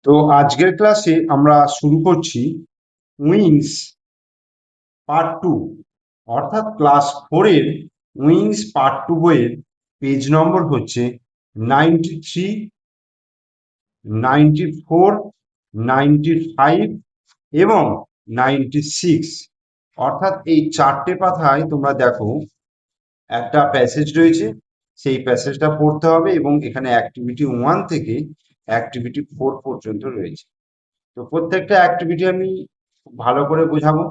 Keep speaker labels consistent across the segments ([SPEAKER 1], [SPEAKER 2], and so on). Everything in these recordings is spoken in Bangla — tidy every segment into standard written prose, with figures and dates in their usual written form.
[SPEAKER 1] তো আজকের ক্লাসে আমরা শুরু করছি উইংস পার্ট টু, অর্থাৎ ক্লাস 4-এর উইংস পার্ট টু বইয়ের পেজ নম্বর হচ্ছে 93, 94, 95 এবং 96। অর্থাৎ এই চারটে পাতায় তোমরা দেখো একটা প্যাসেজ রয়েছে, সেই প্যাসেজটা পড়তে হবে এবং এখানে অ্যাক্টিভিটি 1 থেকে অ্যাক্টিভিটি 4 পর্যন্ত রয়েছে। তো প্রত্যেকটা অ্যাক্টিভিটি আমি ভালো করে বোঝাবো।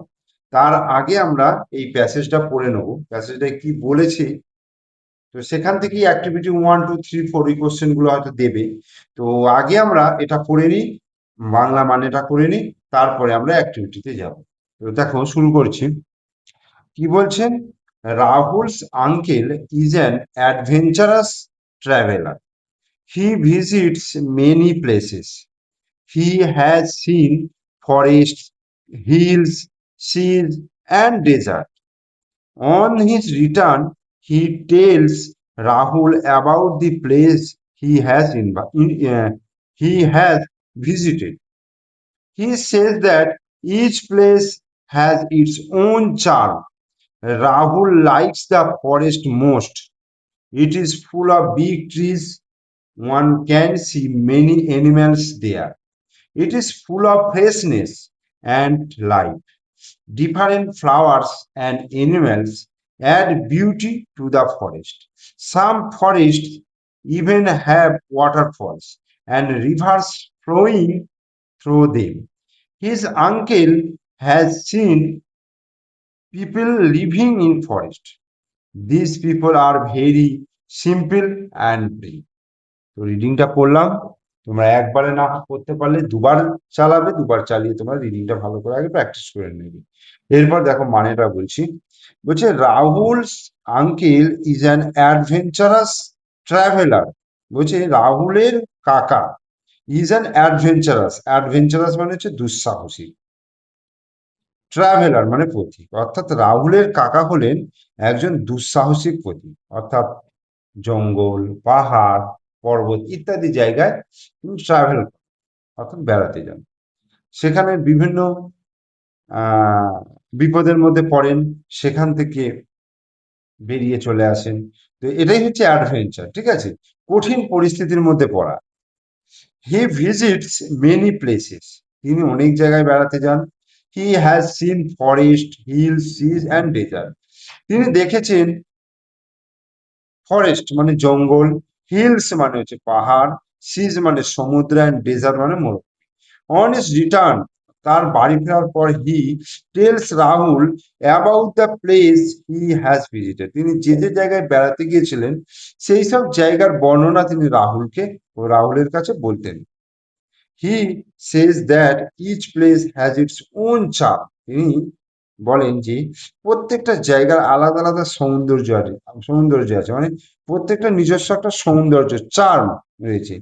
[SPEAKER 1] তার আগে আমরা এই প্যাসেজটা পড়ে নেব, প্যাসেজটা কি বলেছে। তো সেখান থেকেই অ্যাক্টিভিটি 1, 2, 3, 4 এই কোশ্চেনগুলো হয়তো দেবে। তো আগে আমরা এটা পড়ে নিই, বাংলা মানেটা করে নিই, তারপরে আমরা অ্যাক্টিভিটিতে যাব। তো দেখো শুরু করছি। কি বলছেন? Rahul's uncle is an adventurous traveller. He visits many places. He has seen forests, hills, seas, and desert. On his return, he tells Rahul about the place he has visited. He says that each place has its own charm. Rahul likes the forest most. It is full of big trees. One can see many animals there. It is full of freshness and life. Different flowers and animals add beauty to the forest. Some forests even have waterfalls and rivers flowing through them. His uncle has seen people living in forest. These people are very simple and brave. তো রিডিংটা পড়লাম, তোমরা একবারে না পড়তে পারলে দুবার চালাবে, দুবার চালিয়ে তোমরা রিডিংটা ভালো করে আগে প্র্যাকটিস করে নেবে। এরপর দেখো মানেটা বলছি। বলছে Rahul's uncle is an adventurous traveller. বলছে রাহুলের কাকা ইজ অ্যান অ্যাডভেঞ্চারাস, অ্যাডভেঞ্চারাস মানে হচ্ছে দুঃসাহসী, ট্রাভেলার মানে পথিক। অর্থাৎ রাহুলের কাকা হলেন একজন দুঃসাহসিক পথিক, অর্থাৎ জঙ্গল, পাহাড়, পর্বত ইত্যাদি জায়গায় তিনি ট্রাভেল, অর্থাৎ বেড়াতে যান। সেখানে বিভিন্ন বিপদের মধ্যে পড়েন, সেখান থেকে বেরিয়ে চলে আসেন। তো এটাই হচ্ছে অ্যাডভেঞ্চার, ঠিক আছে, কঠিন পরিস্থিতির মধ্যে পড়া। হি ভিজিটস মেনি প্লেসেস, তিনি অনেক জায়গায় বেড়াতে যান। He has seen forest, hill, seas and desert, তিনি দেখেছেন ফরেস্ট মানে জঙ্গল, হিলস মানে হচ্ছে পাহাড়, সিজ মানে সমুদ্র, অ্যান্ড ডেজার্ট মানে মরুভূমি। অন হিজ রিটার্ন, তার বাড়ি ফেরার পর he tells Rahul about the place he has visited, তিনি যে যে জায়গায় বেড়াতে গিয়েছিলেন সেই সব জায়গার বর্ণনা তিনি রাহুলের কাছে বলতেন। He says that each place has its own charm, তিনি বলেন যে প্রত্যেকটা জায়গার আলাদা আলাদা সৌন্দর্য আছে, মানে প্রত্যেকটা নিজস্ব একটা সৌন্দর্য, চার্ম রয়েছে।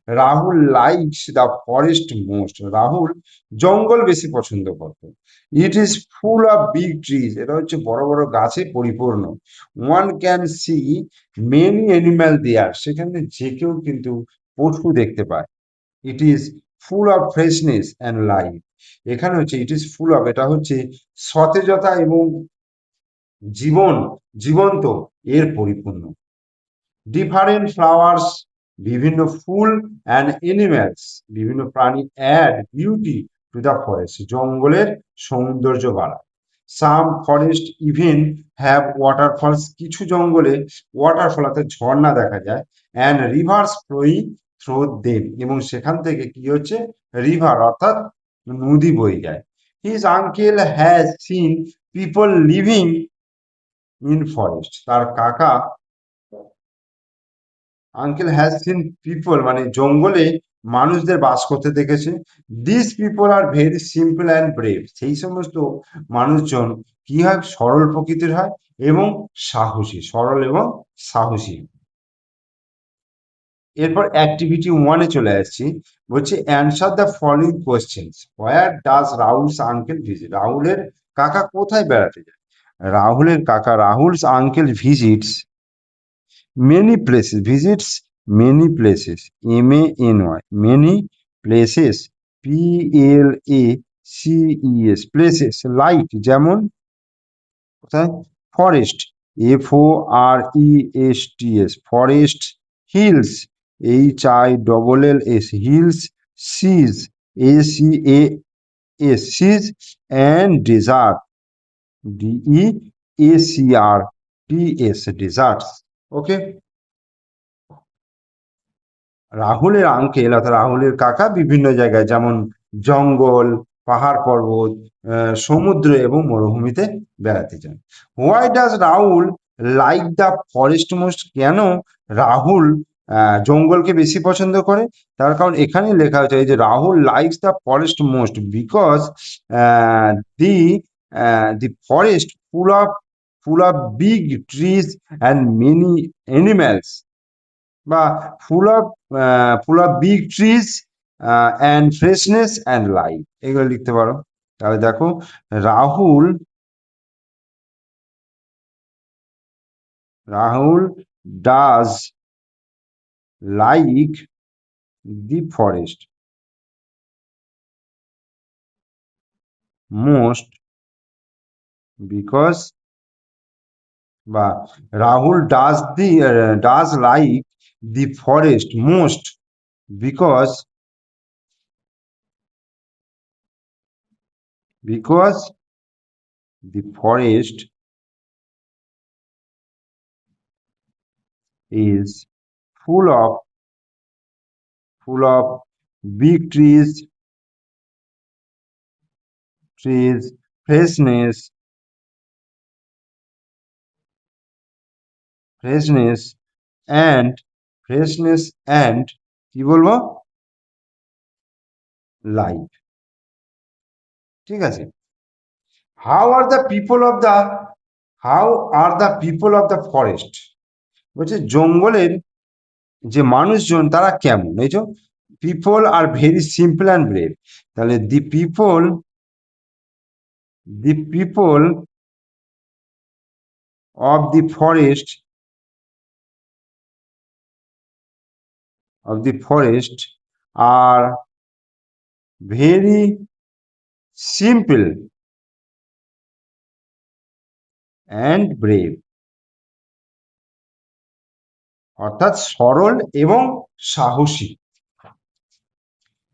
[SPEAKER 1] Rahul likes the forest most, Rahul জঙ্গল বেশি পছন্দ করত। It is full of big trees, এটা হচ্ছে বড় বড় গাছে পরিপূর্ণ। One can see many animal there, সেখানে যে কেউ কিন্তু পশু দেখতে পায়। It is full of freshness and life, এখানে হচ্ছে ইট ইজ ফুল অফ, এটা হচ্ছে সতেজতা এবং জীবন্ত এর পরিপূর্ণ। ডিফারেন্ট ফ্লাওয়ার্স, বিভিন্ন ফুল, অ্যান্ড এনিম্যালস, বিভিন্ন প্রাণী, add beauty to the forest, জঙ্গলের সৌন্দর্য বাড়ায়। Some forest even have waterfalls, কিছু জঙ্গলে ওয়াটারফল অর্থাৎ ঝর্ণা দেখা যায়। And rivers flowing through them, এবং সেখান থেকে কি হচ্ছে রিভার অর্থাৎ নদী বয়ে যায়। His uncle has seen people living in forest, তার কাকা আঙ্কেল হ্যাজ সিন পিপল মানে জঙ্গলে মানুষদের বাস করতে দেখেছে। This people are very simple and brave, সেই সমস্ত মানুষজন কি হয়, সরল প্রকৃতির হয় এবং সাহসী, সরল এবং সাহসী। এরপর অ্যাক্টিভিটি 1-এ চলে আসছি। বলছে answer the following questions. Where does Rahul's uncle visit, রাহুলের কাকা কোথায় বেড়াতে যায়? Rahul's uncle visits many places, visits many places, MANY, many places, PLACES, places like যেমন কোথায়, forest, FORESTS, forest, hills, HILLS, hills, seas, ACAS, seas, and desert, DEACRTS, deserts. Okay, রাহুলের আঙ্কেল অর্থাৎ রাহুলের কাকা বিভিন্ন জায়গায় যেমন জঙ্গল, পাহাড় পর্বত, সমুদ্র এবং মরুভূমিতে বেড়াতে যান। Why does Rahul like the forest most, কেন রাহুল জঙ্গলকে বেশি পছন্দ করে? তার কারণ এখানে লেখা হয়েছে এই যে Rahul likes the forest most because the the forest full of big trees and many animals, বা full of big trees and freshness and life, এগুলো লিখতে পারো। তাহলে দেখো, Rahul Rahul does like the forest most because, বা Rahul does like the forest most because the forest is full of big trees, freshness, freshness and কি বলবো, লাইফ। ঠিক আছে, how are the people of the forest, বলছে জঙ্গলের যে মানুষজন তারা কেমন, এই যে people are very simple and brave, তাহলে the people of the forest are very simple and brave, অর্থাৎ সরল এবং সাহসী।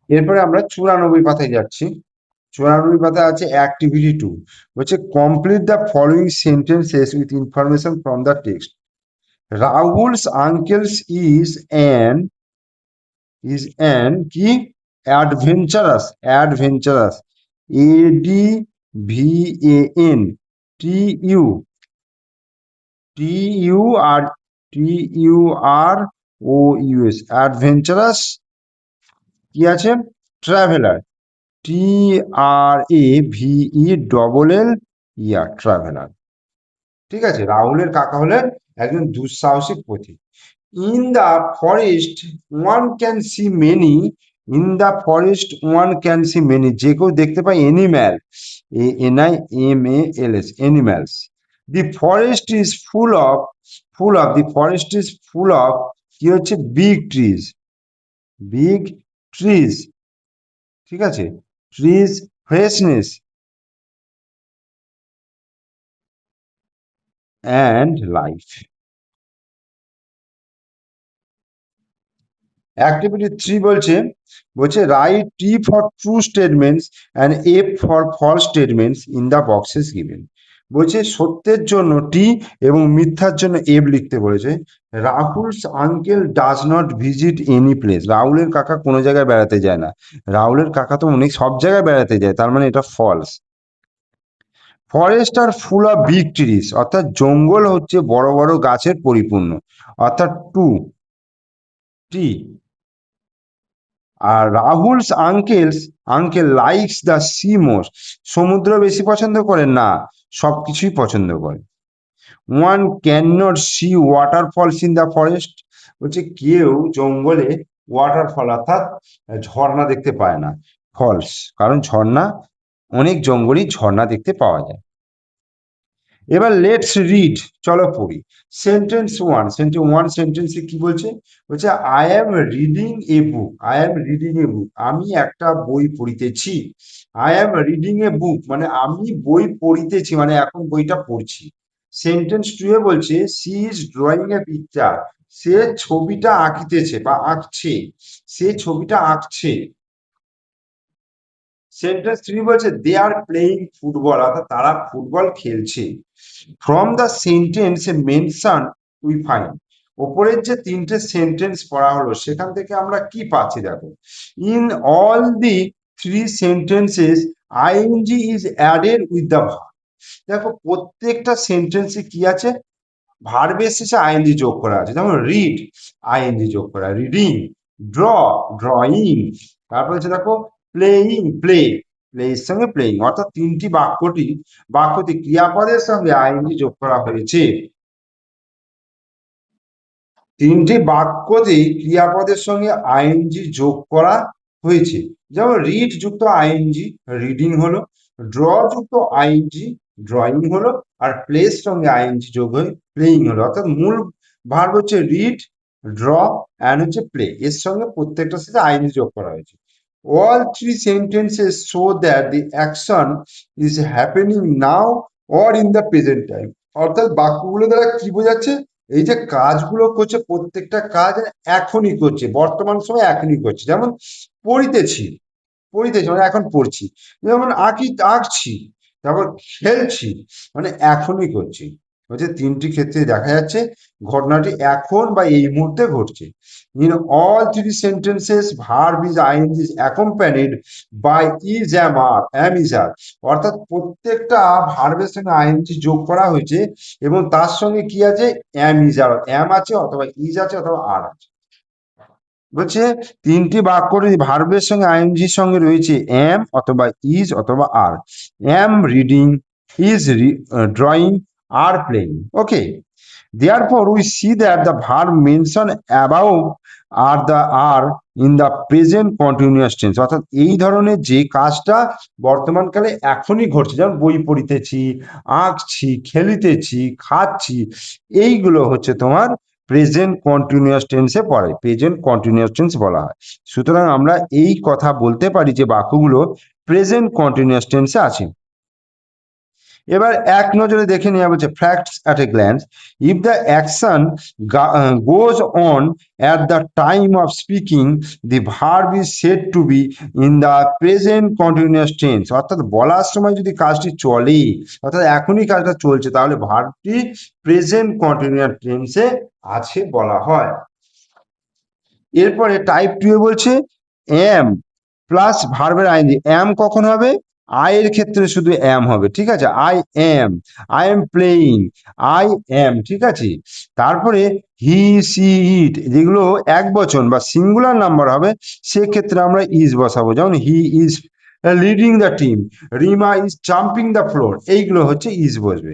[SPEAKER 1] এরপরে আমরা 94 পাতায় যাচ্ছি। 94 পাতায় আছে অ্যাক্টিভিটি 2, বলছে complete the following sentences with information from the text. Rahul's uncle's is an কি, অ্যাডভেঞ্চারাস, ADVAN অ্যাডভেঞ্চারাস, কি আছে, ট্রাভেলার, ট্রাভেলার। ঠিক আছে, রাহুলের কাকা হলেন একজন দুঃসাহসিক পথিক। In the forest one can see many, যে কেউ দেখতে পায় animal, ANIMALS, animals. The forest is full of কি হচ্ছে, বিগ ট্রিজ, ঠিক আছে, trees, freshness and life. Activity 3 বলছে write T for true statements and F for false statements in the boxes given. বলছে সত্যের জন্য টি এবং মিথ্যার জন্য এফ লিখতে বলেছে। Rahul's uncle does not visit any place, রাহুলের কাকা কোনো জায়গায় বেড়াতে যায় না। রাহুলের কাকা তো অনেক সব জায়গায় বেড়াতে যায়, তার মানে এটা false. Forest are full of big trees, অর্থাৎ জঙ্গল হচ্ছে বড় বড় গাছের পরিপূর্ণ, অর্থাৎ টি। আর Rahul's uncle likes the sea most, সমুদ্র বেশি পছন্দ করেন না, সবকিছুই পছন্দ করে। One can not see waterfalls in the forest, বলছে কেউ জঙ্গলে ওয়াটারফল অর্থাৎ ঝর্ণা দেখতে পায় না, ফলস, কারণ অনেক জঙ্গলই ঝর্ণা দেখতে পাওয়া যায়। এবার লেটস রিড, চলো পড়ি। সেন্টেন্স ওয়ান সেন্টেন্সে কি বলছে? বলছে I am reading a book, I am reading a book, আমি একটা বই পড়িতেছি। আই অ্যাম রিডিং এ বুক মানে আমি বই পড়িতেছি, মানে এখন বইটা পড়ছি। সেন্টেন্স টু এ বলছে she is drawing a picture, সে ছবিটা আঁকিতেছে বা আঁকছে, সে ছবিটা আঁকছে। সেন্টেন্স থ্রি বলছে দে আর প্লেইং ফুটবল, অর্থাৎ তারা ফুটবল খেলছে। From the sentence mention we find, ওপরের যে তিনটে সেন্টেন্স পড়া হলো সেখান থেকে আমরা কি পাচ্ছি দেখো। In all the three sentences ING is added with the verb. দেখো প্রত্যেকটা সেন্টেন্সে কি আছে? ভার্বের শেষে আইএনজি যোগ করা আছে। যেমন রিড, আইএনজি যোগ করা, রিডিং, ড্র, ড্রয়িং, তারপর হচ্ছে দেখো প্লেইং, প্লে এর সঙ্গে প্লেইং, অর্থাৎ তিনটি বাক্যটি ক্রিয়াপদের সঙ্গে আইএনজি যোগ করা হয়েছে। তিনটি বাক্যতেই ক্রিয়াপদের সঙ্গে আইএনজি যোগ করা হয়েছে। যেমন রিড যুক্ত আইএনজি, রিডিং হলো। ড্র যুক্ত আইএনজি, ড্রয়িং হলো। আর প্লের সঙ্গে আইএনজি যোগ হয়ে প্লেইং হলো। অর্থাৎ মূল ভার্ব হচ্ছে রিড, ড্র অ্যান্ড হচ্ছে প্লে, এর সঙ্গে প্রত্যেকটার সাথে আইএনজি যোগ করা হয়েছে। All three sentences show that the action is happening now or in the present time. অর্থাৎ বাক্যগুলো দ্বারা কি বোঝাচ্ছে? এই যে কাজগুলো করছে প্রত্যেকটা কাজ এখনই করছে, বর্তমান সময় এখনই করছে। যেমন পড়িতেছি, পড়িতেছি মানে এখন পড়ছি। যেমন আঁকছি, তারপর খেলছি, মানে এখনই করছি। হচ্ছে তিনটি ক্ষেত্রে দেখা যাচ্ছে ঘটনাটি এখন বা এই মুহূর্তে ঘটছে। In all three sentences verb is ING is accompanied by is am is are, অর্থাৎ প্রত্যেকটা ভার্বের সঙ্গে আইএনজি যোগ করা হয়েছে এবং তার সঙ্গে কি আছে? অ্যাম ইজ আর, অ্যাম আছে অথবা ইজ আছে অথবা আর আছে। বলছে তিনটি বাক্যের ভার্বের সঙ্গে আইএনজির সঙ্গে রয়েছে এম অথবা ইজ অথবা are. Am reading, is drawing, are playing. Okay, therefore we see that the verb mentioned above are in the present continuous tense, অর্থাৎ এই ধরনের যে কাজটা বর্তমানকালে এখনই ঘটছে, যেমন বই পড়িতেছি, আঁকছি, খেলিতেছি, খাচ্ছি, এইগুলো হচ্ছে তোমার প্রেজেন্ট কন্টিনিউয়াস টেন্সে পড়ে, প্রেজেন্ট কন্টিনিউয়াস টেন্স বলা হয়। সুতরাং আমরা এই কথা বলতে পারি যে বাক্যগুলো প্রেজেন্ট কন্টিনিউয়াস টেন্সে আছে। এবার এক নজরে দেখে নেওয়া বলছে facts at a glance. If the action goes on at the time of speaking, the verb is said to be in the present continuous tense, অর্থাৎ বলার সময় যদি কাজটি চলে, অর্থাৎ এখনই কাজটা চলছে, তাহলে ভার্বটি প্রেজেন্ট কন্টিনিউয়াস টেন্সে আছে বলা হয়। এরপরে টাইপ টু এ বলছে এম প্লাস ভার্বের আইএনজি। এম কখন হবে? আই এর ক্ষেত্রে শুধু এম হবে, ঠিক আছে? I am playing, I am, ঠিক আছে? তারপরে হি সি ইট, যেগুলো এক বচন বা সিঙ্গুলার নাম্বার হবে সেক্ষেত্রে আমরা ইজ বসাবো। যেমন he is leading the team, Rima is jumping the floor, এইগুলো হচ্ছে ইজ বসবে।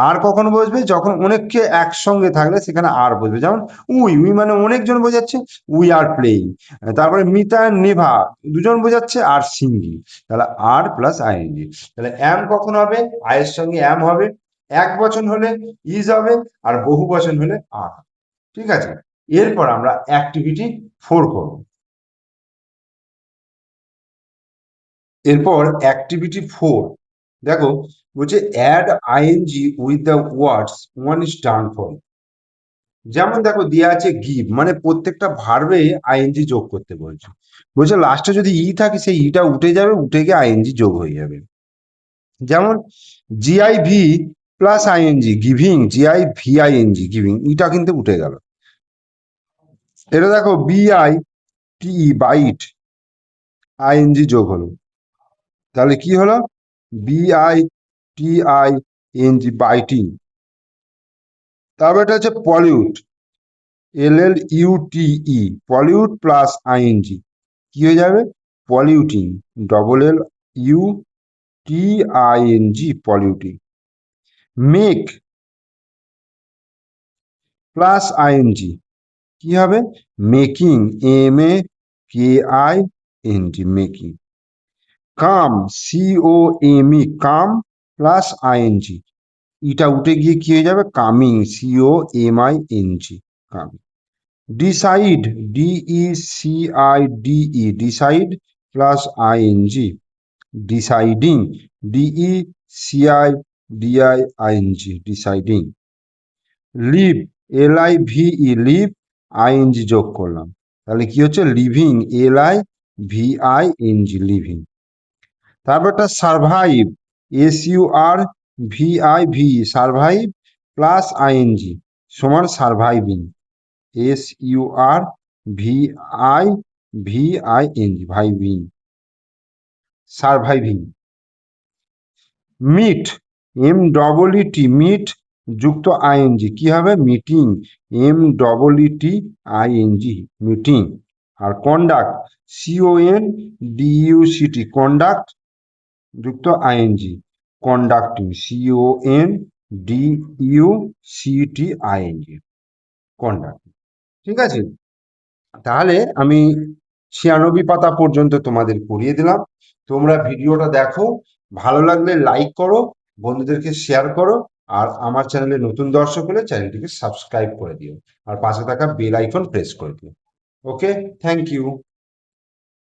[SPEAKER 1] আর কখন বসবে? যখন অনেককে একসঙ্গে থাকলে সেখানে আর বসবে। যেমন উই মানে অনেকজন বোঝাচ্ছে, উই আর প্লেইং। তারপরে মিতা আর নেভা দুজন বোঝাচ্ছে, আর সিঙ্গিং, তাহলে আর প্লাস আইএনজি। তাহলে এম কখন হবে? আয়ের সঙ্গে এম হবে, এক বচন হলে ইজ হবে, আর বহু বচন হলে আর। ঠিক আছে, এরপর আমরা অ্যাক্টিভিটি 4 করব। এরপর অ্যাক্টিভিটি 4 দেখো, বলছে add ING with the words one is done for. যেমন দেখো দেওয়া আছে গিভ, মানে প্রত্যেকটা ভার্বে আইএনজি যোগ করতে বলছে। বলছে লাস্টে যদি ই থাকে সেই ইটা উঠে যাবে, উঠে গিয়ে আইএনজি যোগ হয়ে যাবে। যেমন জিআইভি প্লাস আইএনজি গিভিং, জিআইভিআইএনজি গিভিং, ইটা কিন্তু উঠে গেল। এটা দেখো বিআই টি বাইট, আইএনজি যোগ হলো, তাহলে কি হলো? বিআই টি আই এনজি, বাইটিং। তারপর এটা হচ্ছে pollute, LLUTE, pollute plus ING কি হয়ে যাবে? Polluting, LLUTING, polluting. Make plus ING কি হবে? Making, MAKING, making. কাম, COME, কাম প্লাস আইএনজি ইটা উঠে গিয়ে কি হয়ে যাবে? Coming, COMING, coming. Decide, DECIDE, decide plus ING, deciding, DECIDING, deciding. Leave, LIVE, leave, ING যোগ করলাম, তাহলে কি হচ্ছে? Living, LIVING, living. তারপরটা survive, SURVIV, survive plus ING সমান surviving, SURVIVING, ভাইভিং, surviving. Meet, MEET, meet যুক্ত ING কি হবে? Meeting, MEETING, meeting. আর কন্ডাক্ট, CONDUCT, কন্ডাক্ট যুক্ত ING, কন্ডাক্টিং, CONDUCTING, কন্ডাক্ট। ঠিক আছে, তাহলে আমি 96 পাতা পর্যন্ত তোমাদের করিয়ে দিলাম। তোমরা ভিডিওটা দেখো, ভালো লাগলে লাইক করো, বন্ধুদেরকে শেয়ার করো, আর আমার চ্যানেলে নতুন দর্শক হলে চ্যানেলটিকে সাবস্ক্রাইব করে দিও, আর পাশে থাকা বেল আইকন প্রেস করে দিও। ওকে, থ্যাংক ইউ।